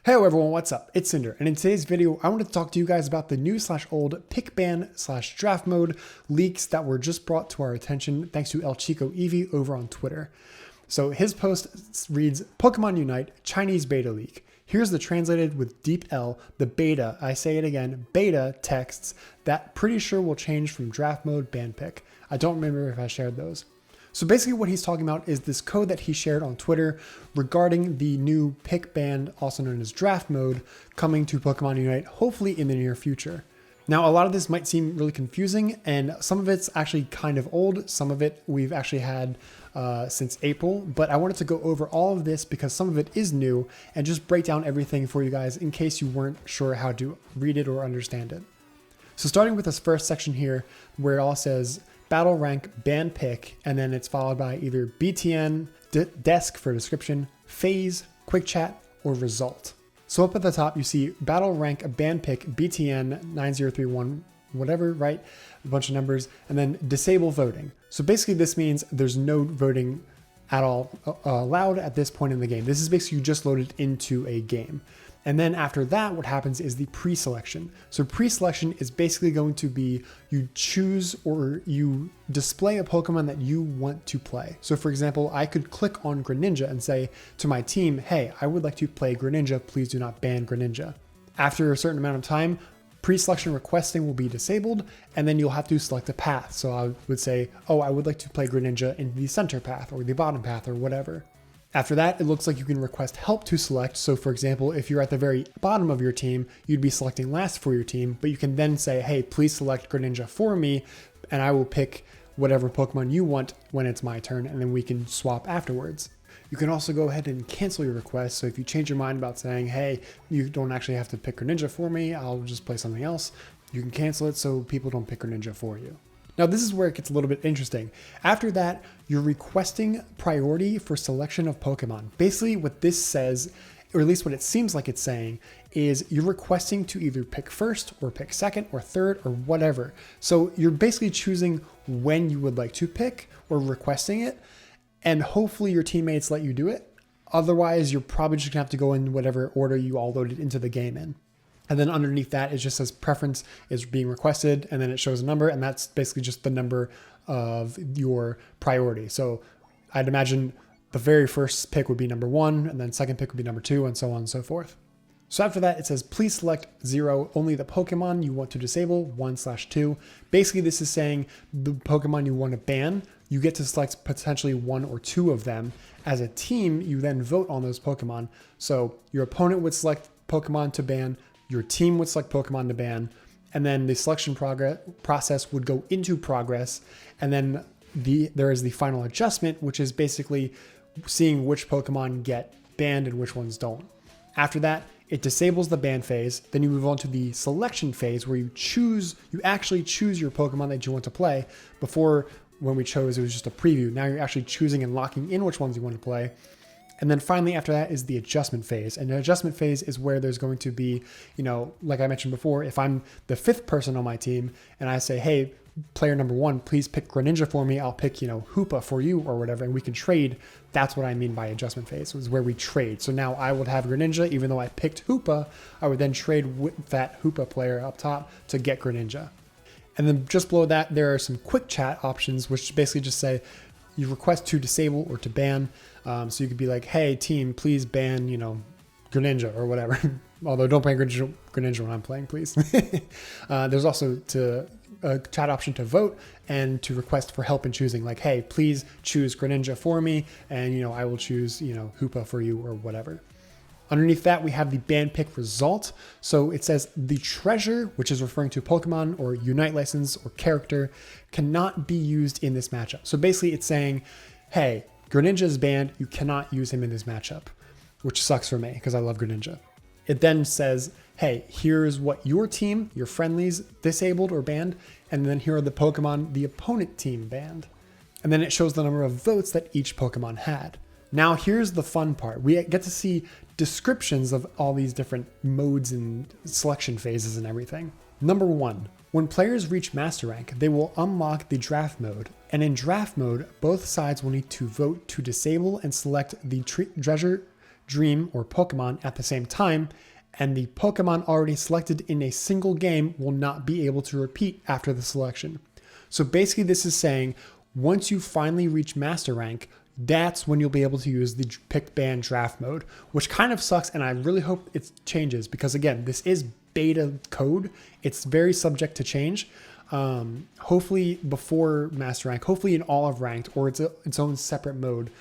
Hey everyone, what's up? It's Cinder, and in today's video, I want to talk to you guys about the new/old pick ban / draft mode leaks that were just brought to our attention thanks to El Chico Eevee over on Twitter. So his post reads, Pokemon Unite Chinese beta leak. Here's the translated with deep L, the beta, I say it again, beta texts that pretty sure will change from draft mode ban pick. I don't remember if I shared those. So basically what he's talking about is this code that he shared on Twitter regarding the new pick ban, also known as draft mode, coming to Pokemon Unite, hopefully in the near future. Now, a lot of this might seem really confusing, and some of it's actually kind of old. Some of it we've actually had since April, but I wanted to go over all of this because some of it is new and just break down everything for you guys in case you weren't sure how to read it or understand it. So starting with this first section here, where it all says, battle rank ban pick, and then it's followed by either BTN, desk for description, phase, quick chat, or result. So up at the top, you see battle rank ban pick BTN 9031, whatever, right? A bunch of numbers, and then disable voting. So basically this means there's no voting at all allowed at this point in the game. This is basically you just loaded into a game. And then after that, what happens is the pre-selection. So pre-selection is basically going to be you choose or you display a Pokemon that you want to play. So for example, I could click on Greninja and say to my team, hey, I would like to play Greninja. Please do not ban Greninja. After a certain amount of time, pre-selection requesting will be disabled, and then you'll have to select a path. So I would say, oh, I would like to play Greninja in the center path or the bottom path or whatever. After that, it looks like you can request help to select. So for example, if you're at the very bottom of your team, you'd be selecting last for your team, but you can then say, hey, please select Greninja for me, and I will pick whatever Pokemon you want when it's my turn, and then we can swap afterwards. You can also go ahead and cancel your request. So if you change your mind about saying, hey, you don't actually have to pick Greninja for me, I'll just play something else, you can cancel it so people don't pick Greninja for you. Now, this is where it gets a little bit interesting. After that, you're requesting priority for selection of Pokemon. Basically, what this says, or at least what it seems like it's saying, is you're requesting to either pick first or pick second or third or whatever. So you're basically choosing when you would like to pick or requesting it, and hopefully your teammates let you do it. Otherwise, you're probably just gonna have to go in whatever order you all loaded into the game in. And then underneath that, it just says preference is being requested, and then it shows a number, and that's basically just the number of your priority. So I'd imagine the very first pick would be number 1, and then second pick would be number 2, and so on and so forth. So after that, it says, please select 0, only the Pokemon you want to disable, 1/2. Basically, this is saying the Pokemon you want to ban, you get to select potentially 1 or 2 of them. As a team, you then vote on those Pokemon. So your opponent would select Pokemon to ban, your team would select Pokemon to ban, and then the selection process would go into progress. And then there is the final adjustment, which is basically seeing which Pokemon get banned and which ones don't. After that, it disables the ban phase. Then you move on to the selection phase where you actually choose your Pokemon that you want to play. Before, when we chose, it was just a preview. Now you're actually choosing and locking in which ones you want to play. And then finally after that is the adjustment phase. And the adjustment phase is where there's going to be, like I mentioned before, if I'm the 5th person on my team and I say, hey, player number 1, please pick Greninja for me, I'll pick, Hoopa for you or whatever, and we can trade. That's what I mean by adjustment phase, is where we trade. So now I would have Greninja, even though I picked Hoopa, I would then trade with that Hoopa player up top to get Greninja. And then just below that, there are some quick chat options, which basically just say, you request to disable or to ban. So you could be like, hey team, please ban, Greninja or whatever. Although don't ban Greninja when I'm playing, please. There's also a chat option to vote and to request for help in choosing, like, hey, please choose Greninja for me. And, I will choose, Hoopa for you or whatever. Underneath that, we have the ban pick result. So it says the treasure, which is referring to Pokemon or Unite license or character, cannot be used in this matchup. So basically it's saying, hey, Greninja is banned. You cannot use him in this matchup, which sucks for me because I love Greninja. It then says, hey, here's what your team, your friendlies, disabled or banned. And then here are the Pokemon the opponent team banned. And then it shows the number of votes that each Pokemon had. Now here's the fun part. We get to see descriptions of all these different modes and selection phases and everything. Number 1, when players reach Master Rank, they will unlock the draft mode. And in draft mode, both sides will need to vote to disable and select the treasure dream, or Pokemon at the same time, and the Pokemon already selected in a single game will not be able to repeat after the selection. So basically this is saying once you finally reach Master Rank, that's when you'll be able to use the pick ban draft mode, which kind of sucks, and I really hope it changes because again, this is beta code. It's very subject to change. Hopefully before Master Rank, hopefully in all of Ranked or its own separate mode,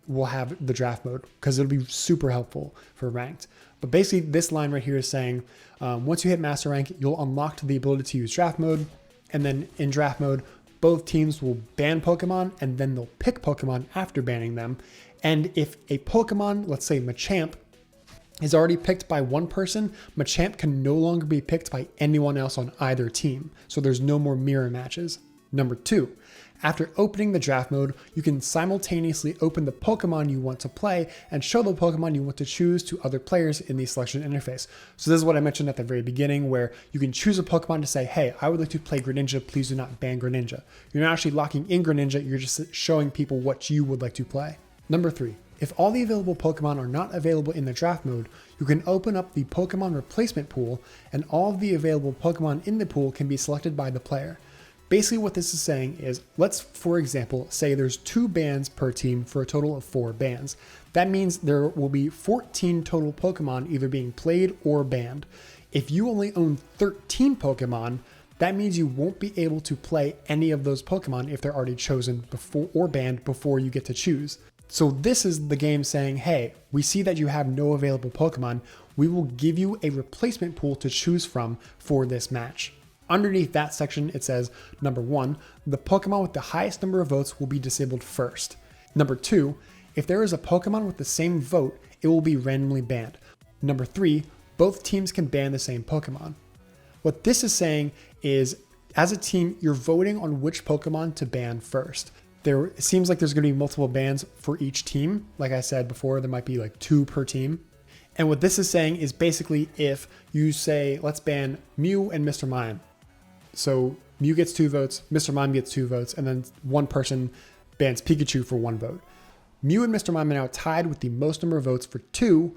we'll have the draft mode because it'll be super helpful for Ranked. But basically this line right here is saying once you hit Master Rank, you'll unlock the ability to use draft mode, and then in draft mode, both teams will ban Pokemon and then they'll pick Pokemon after banning them. And if a Pokemon, let's say Machamp, is already picked by one person, Machamp can no longer be picked by anyone else on either team. So there's no more mirror matches. Number 2, after opening the draft mode, you can simultaneously open the Pokemon you want to play and show the Pokemon you want to choose to other players in the selection interface. So this is what I mentioned at the very beginning, where you can choose a Pokemon to say, hey, I would like to play Greninja, please do not ban Greninja. You're not actually locking in Greninja, you're just showing people what you would like to play. Number 3, if all the available Pokemon are not available in the draft mode, you can open up the Pokemon replacement pool, and all of the available Pokemon in the pool can be selected by the player. Basically what this is saying is, let's, for example, say there's 2 bans per team for a total of 4 bans. That means there will be 14 total Pokemon either being played or banned. If you only own 13 Pokemon, that means you won't be able to play any of those Pokemon if they're already chosen before or banned before you get to choose. So this is the game saying, hey, we see that you have no available Pokemon. We will give you a replacement pool to choose from for this match. Underneath that section, it says, number 1, the Pokemon with the highest number of votes will be disabled first. Number 2, if there is a Pokemon with the same vote, it will be randomly banned. Number 3, both teams can ban the same Pokemon. What this is saying is, as a team, you're voting on which Pokemon to ban first. It seems like there's going to be multiple bans for each team. Like I said before, there might be like 2 per team. And what this is saying is basically if you say, let's ban Mew and Mr. Mime. So Mew gets 2 votes, Mr. Mime gets 2 votes, and then one person bans Pikachu for 1 vote. Mew and Mr. Mime are now tied with the most number of votes for 2,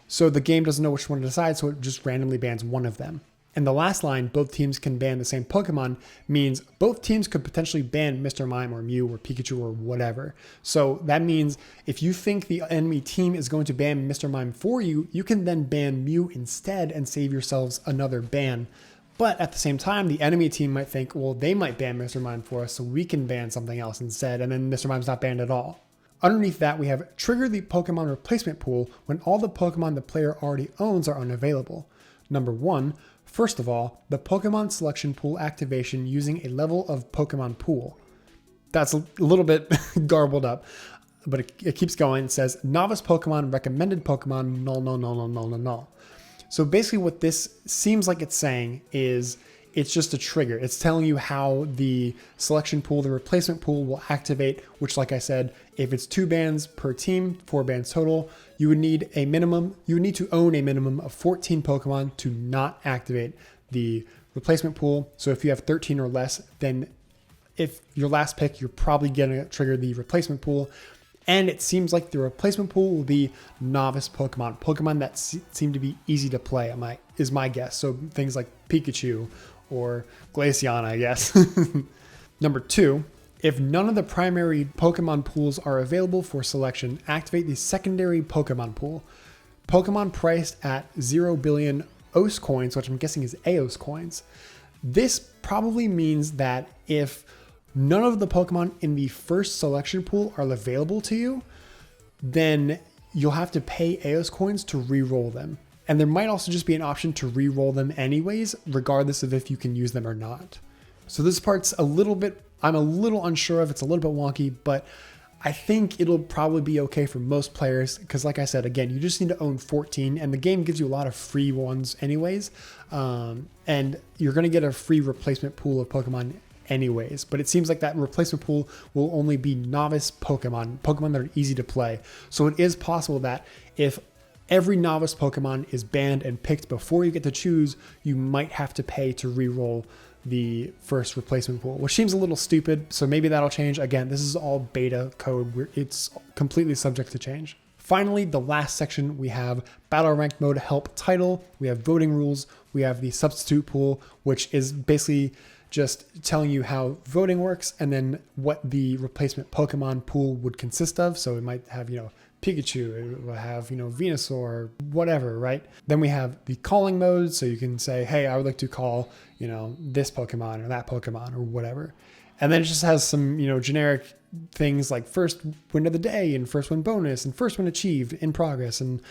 so the game doesn't know which one to decide, so it just randomly bans one of them. And the last line, both teams can ban the same Pokemon, means both teams could potentially ban Mr. Mime or Mew or Pikachu or whatever. So that means if you think the enemy team is going to ban Mr. Mime for you, you can then ban Mew instead and save yourselves another ban. But at the same time, the enemy team might think, well, they might ban Mr. Mime for us, so we can ban something else instead, and then Mr. Mime's not banned at all. Underneath that, we have trigger the Pokemon replacement pool when all the Pokemon the player already owns are unavailable. Number 1, first of all, the Pokemon selection pool activation using a level of Pokemon pool. That's a little bit garbled up, but it keeps going. It says, novice Pokemon, recommended Pokemon, null, null, null, null, null, null, null. So basically what this seems like it's saying is it's just a trigger. It's telling you how the selection pool, the replacement pool will activate, which like I said, if it's 2 bans per team, 4 bans total, you would need to own a minimum of 14 Pokemon to not activate the replacement pool. So if you have 13 or less, then if your last pick, you're probably going to trigger the replacement pool. And it seems like the replacement pool will be novice Pokemon that seem to be easy to play, is my guess. So things like Pikachu or Glaceon, I guess. Number 2, if none of the primary Pokemon pools are available for selection, activate the secondary Pokemon pool. Pokemon priced at 0 billion OS coins, which I'm guessing is AOS coins. This probably means that if none of the Pokemon in the first selection pool are available to you, then you'll have to pay AOS coins to re-roll them. And there might also just be an option to re-roll them anyways, regardless of if you can use them or not. So this part's I'm a little unsure of, it's a little bit wonky, but I think it'll probably be okay for most players because like I said, again, you just need to own 14 and the game gives you a lot of free ones anyways. And you're going to get a free replacement pool of Pokemon anyways, but it seems like that replacement pool will only be novice Pokemon that are easy to play. So it is possible that if every novice Pokemon is banned and picked before you get to choose, you might have to pay to re-roll the first replacement pool, which seems a little stupid. So maybe that'll change. Again, this is all beta code where it's completely subject to change. Finally, the last section, we have battle ranked mode help title. We have voting rules. We have the substitute pool, which is basically just telling you how voting works and then what the replacement Pokemon pool would consist of. So it might have, Pikachu, it will have, Venusaur, whatever, right? Then we have the calling mode. So you can say, hey, I would like to call, this Pokemon or that Pokemon or whatever. And then it just has some, generic things like first win of the day and first win bonus and first win achieved in progress and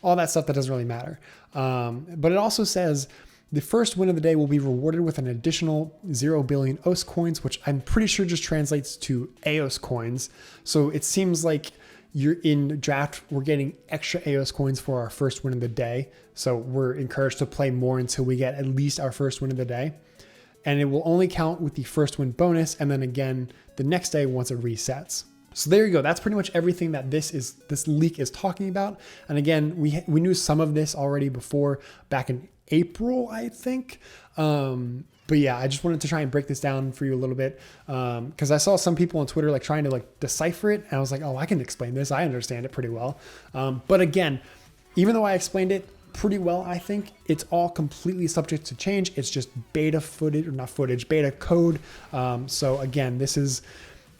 all that stuff that doesn't really matter. But it also says the first win of the day will be rewarded with an additional 0 billion OS coins, which I'm pretty sure just translates to AOS coins. So it seems like you're in draft, we're getting extra AOS coins for our first win of the day. So we're encouraged to play more until we get at least our first win of the day. And it will only count with the first win bonus, and then again the next day once it resets. So there you go. That's pretty much everything that this leak is talking about. And again, we knew some of this already before, back in April, I think. But yeah, I just wanted to try and break this down for you a little bit, because I saw some people on Twitter trying to decipher it, and I was like, oh, I can explain this. I understand it pretty well. But again, even though I explained it pretty well, I think it's all completely subject to change. It's just beta footage, or not footage, beta code. So again,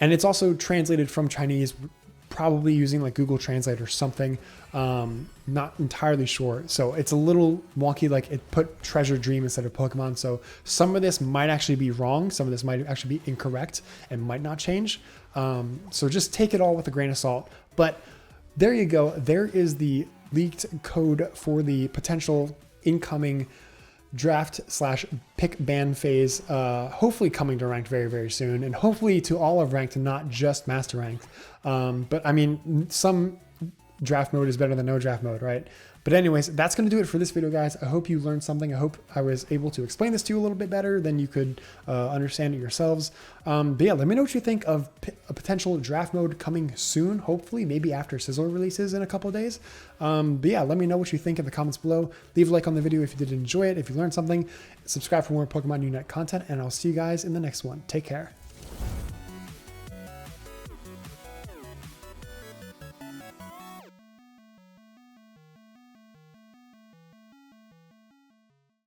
and it's also translated from Chinese, probably using Google Translate or something. Not entirely sure. So it's a little wonky, it put Treasure Dream instead of Pokemon. So some of this might actually be wrong. Some of this might actually be incorrect and might not change. So just take it all with a grain of salt. But there you go. There is the leaked code for the potential incoming draft/pick ban phase, hopefully coming to ranked very, very soon, and hopefully to all of ranked, not just master ranked. But I mean, some draft mode is better than no draft mode, right? But anyways, that's going to do it for this video, guys. I hope you learned something. I hope I was able to explain this to you a little bit better than you could understand it yourselves. But yeah, let me know what you think of a potential draft mode coming soon, hopefully, maybe after Sizzle releases in a couple of days. But yeah, let me know what you think in the comments below. Leave a like on the video if you did enjoy it, if you learned something. Subscribe for more Pokemon Unite content, and I'll see you guys in the next one. Take care.